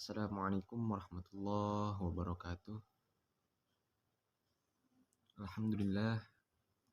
Assalamualaikum warahmatullahi wabarakatuh. Alhamdulillah,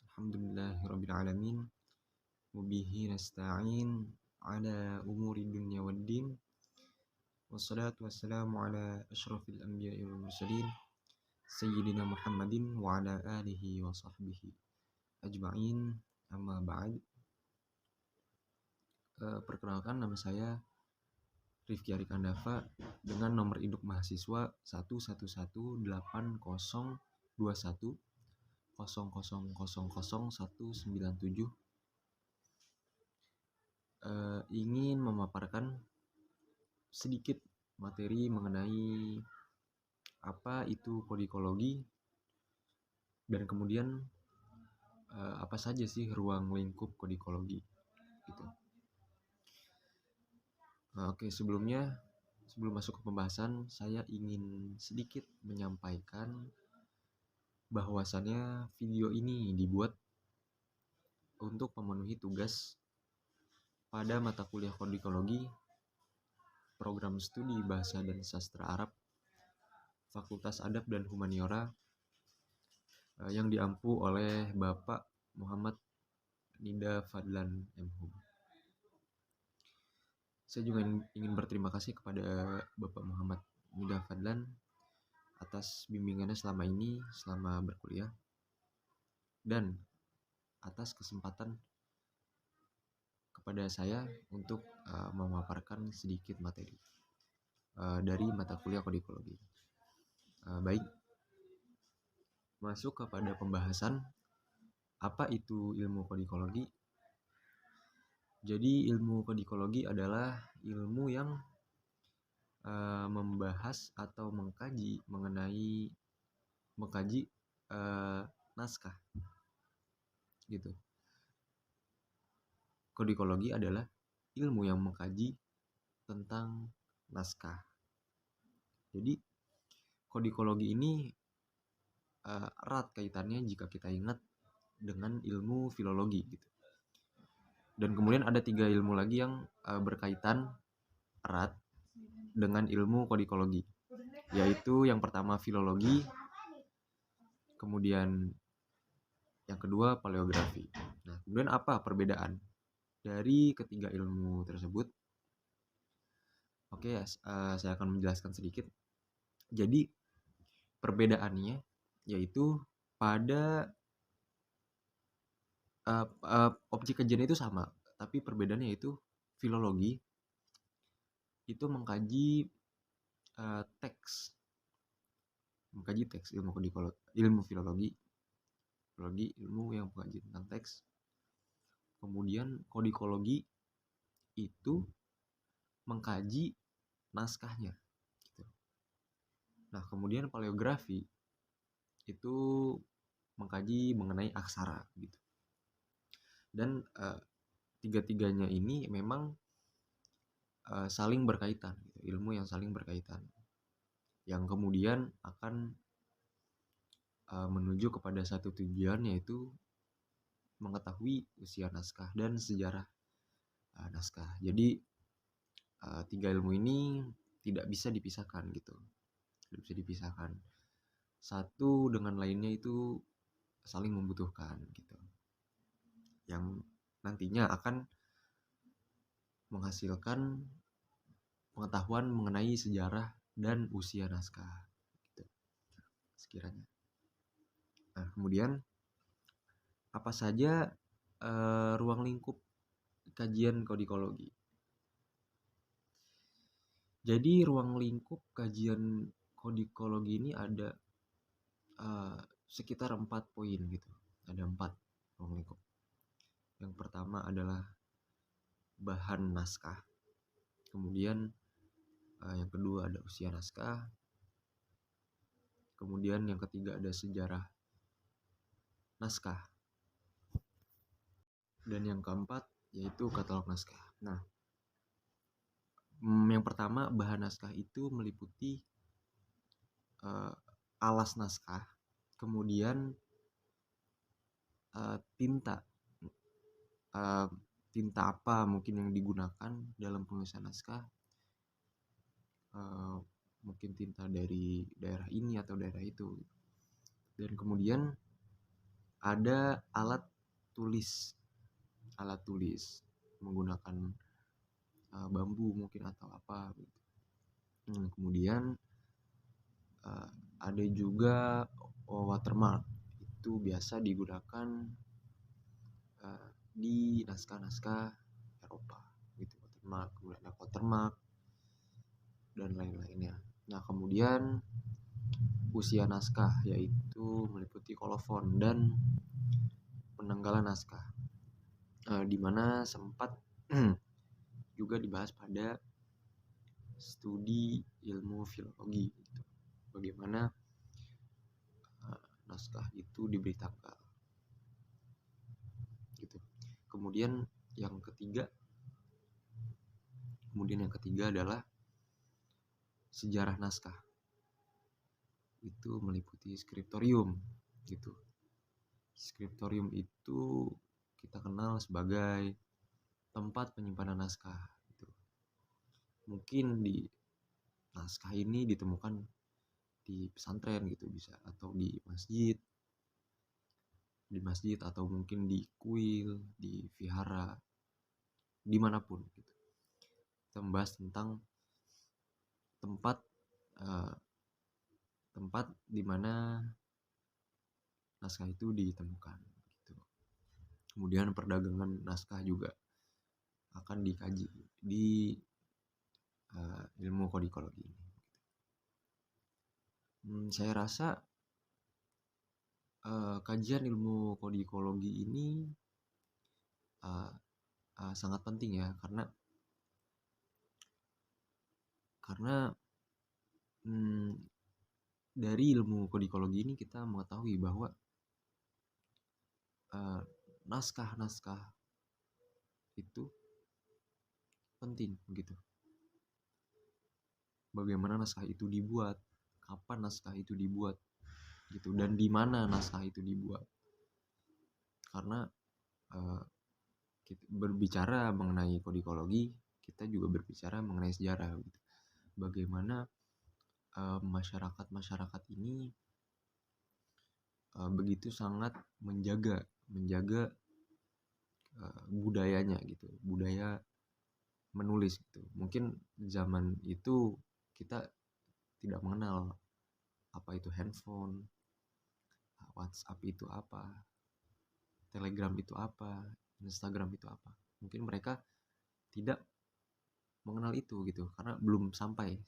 alhamdulillahirabbil alamin. Wabihi nasta'in ala umuri dunya waddin. Wassalatu wassalamu ala asyrafil anbiya'i wal mursalin sayyidina Muhammadin wa ala alihi wa sahbihi ajma'in. Amma ba'd. Perkenalkan, nama saya Rifki Arik Andafa dengan nomor induk mahasiswa 111802100000197, ingin memaparkan sedikit materi mengenai apa itu kodikologi dan kemudian apa saja sih ruang lingkup kodikologi gitu. Oke, sebelum masuk ke pembahasan, saya ingin sedikit menyampaikan bahwasannya video ini dibuat untuk memenuhi tugas pada mata kuliah kodikologi program studi Bahasa dan Sastra Arab Fakultas Adab dan Humaniora yang diampu oleh Bapak Muhammad Nida Fadlan MHum. Saya juga ingin berterima kasih kepada Bapak Muhammad Nida Fadlan atas bimbingannya selama berkuliah dan atas kesempatan kepada saya untuk memaparkan sedikit materi dari mata kuliah kodikologi. Baik, masuk kepada pembahasan apa itu ilmu kodikologi. Jadi ilmu kodikologi adalah ilmu yang membahas atau mengkaji naskah gitu. Kodikologi adalah ilmu yang mengkaji tentang naskah. Jadi kodikologi ini erat kaitannya jika kita ingat dengan ilmu filologi gitu. Dan kemudian ada 3 ilmu lagi yang berkaitan erat dengan ilmu kodikologi, yaitu yang pertama filologi, kemudian yang kedua paleografi. Nah, kemudian apa perbedaan dari ketiga ilmu tersebut? Oke, saya akan menjelaskan sedikit. Jadi perbedaannya yaitu pada objek kajian itu sama, tapi perbedaannya yaitu filologi itu mengkaji teks, ilmu filologi ilmu yang mengkaji tentang teks. Kemudian kodikologi itu mengkaji naskahnya gitu. Nah, kemudian paleografi itu mengkaji mengenai aksara gitu. Dan tiga-tiganya ini memang saling berkaitan gitu, ilmu yang saling berkaitan yang kemudian akan menuju kepada satu tujuan, yaitu mengetahui usia naskah dan sejarah naskah. Jadi 3 ilmu ini tidak bisa dipisahkan gitu, tidak bisa dipisahkan. Satu dengan lainnya itu saling membutuhkan gitu, yang nantinya akan menghasilkan pengetahuan mengenai sejarah dan usia naskah gitu, sekiranya. Nah, kemudian apa saja ruang lingkup kajian kodikologi? Jadi ruang lingkup kajian kodikologi ini ada sekitar 4 poin gitu. Ada 4 ruang lingkup. Yang pertama adalah bahan naskah. Kemudian yang kedua ada usia naskah. Kemudian yang ketiga ada sejarah naskah. Dan yang keempat yaitu katalog naskah. Nah, yang pertama bahan naskah itu meliputi alas naskah, kemudian tinta apa mungkin yang digunakan dalam penulisan naskah, mungkin tinta dari daerah ini atau daerah itu. Dan kemudian ada alat tulis menggunakan bambu mungkin atau apa gitu. Kemudian ada juga watermark, itu biasa digunakan di naskah-naskah Eropa gitu. Watermark, kemudian ada watermark dan lain-lainnya. Nah, kemudian usia naskah, yaitu meliputi kolofon dan penanggalan naskah, di mana sempat juga dibahas pada studi ilmu filologi gitu. Bagaimana naskah itu diberi tanggal gitu. Kemudian yang ketiga adalah sejarah naskah, itu meliputi skriptorium gitu. Skriptorium itu kita kenal sebagai tempat penyimpanan naskah gitu. Mungkin di naskah ini ditemukan di pesantren gitu, bisa, atau di masjid atau mungkin di kuil, di vihara, dimanapun gitu. Kita membahas tentang tempat di mana naskah itu ditemukan gitu. Kemudian perdagangan naskah juga akan dikaji di ilmu kodikologi ini. Saya rasa kajian ilmu kodikologi ini sangat penting ya, karena dari ilmu kodikologi ini kita mengetahui bahwa naskah-naskah itu penting gitu. Bagaimana naskah itu dibuat, kapan naskah itu dibuat gitu, dan di mana naskah itu dibuat. Karena kita berbicara mengenai kodikologi, kita juga berbicara mengenai sejarah gitu. Bagaimana masyarakat ini begitu sangat menjaga budayanya gitu, budaya menulis gitu. Mungkin zaman itu kita tidak mengenal apa itu handphone, WhatsApp itu apa, Telegram itu apa, Instagram itu apa. Mungkin mereka tidak mengenal itu gitu, karena belum sampai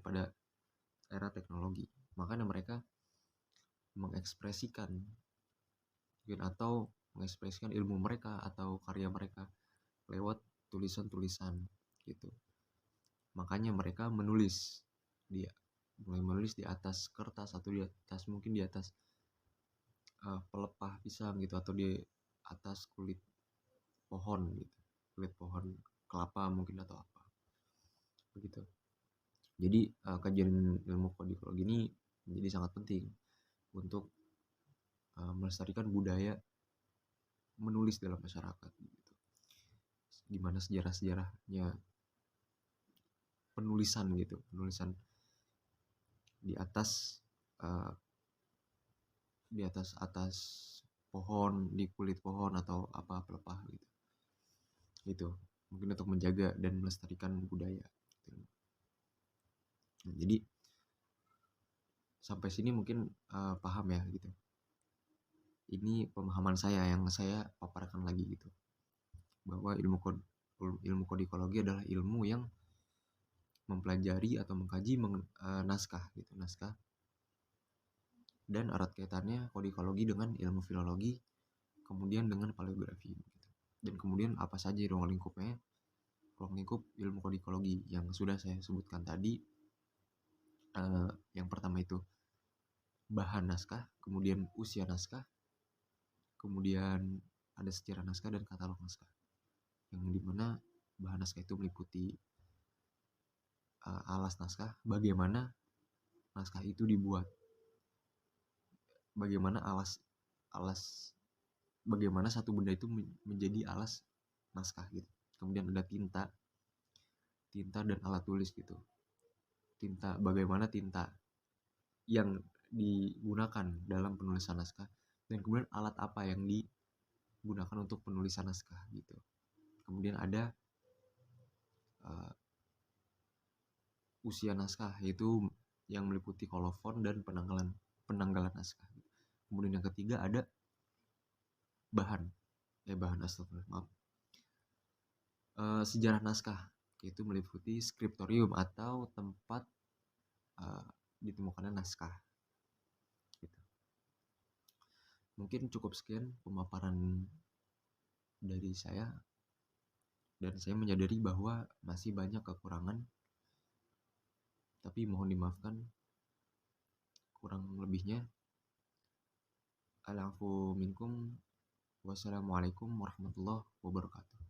pada era teknologi. Makanya mereka mengekspresikan ilmu mereka atau karya mereka lewat tulisan-tulisan gitu. Makanya mereka mulai menulis di atas kertas, atau mungkin di atas pelepah pisang gitu, atau di atas kulit pohon gitu, kulit pohon kelapa mungkin atau apa begitu. Jadi kajian ilmu kodikologi ini menjadi sangat penting untuk melestarikan budaya menulis dalam masyarakat gitu. Gimana sejarahnya penulisan di atas pohon, di kulit pohon atau apa, pelepah gitu mungkin untuk menjaga dan melestarikan budaya gitu. Nah, jadi sampai sini mungkin paham ya gitu. Ini pemahaman saya yang saya paparkan lagi gitu, bahwa ilmu kodikologi adalah ilmu yang mempelajari atau mengkaji naskah dan erat kaitannya kodikologi dengan ilmu filologi, kemudian dengan paleografi gitu. Dan kemudian apa saja ruang lingkup ilmu kodikologi yang sudah saya sebutkan tadi. Yang pertama itu bahan naskah, kemudian usia naskah, kemudian ada sejarah naskah dan katalog naskah, yang dimana bahan naskah itu meliputi alas naskah, bagaimana naskah itu dibuat, bagaimana bagaimana satu benda itu menjadi alas naskah gitu. Kemudian ada tinta dan alat tulis gitu. bagaimana tinta yang digunakan dalam penulisan naskah, dan kemudian alat apa yang digunakan untuk penulisan naskah gitu. Kemudian ada usia naskah, yaitu yang meliputi kolofon dan penanggalan naskah. Kemudian yang ketiga ada bahan astagfirullah, maaf. Sejarah naskah, yaitu meliputi skriptorium atau tempat ditemukannya naskah gitu. Mungkin cukup sekian pemaparan dari saya, dan saya menyadari bahwa masih banyak kekurangan, tapi mohon dimaafkan kurang lebihnya. Al-afu minkum. Wassalamualaikum warahmatullahi wabarakatuh.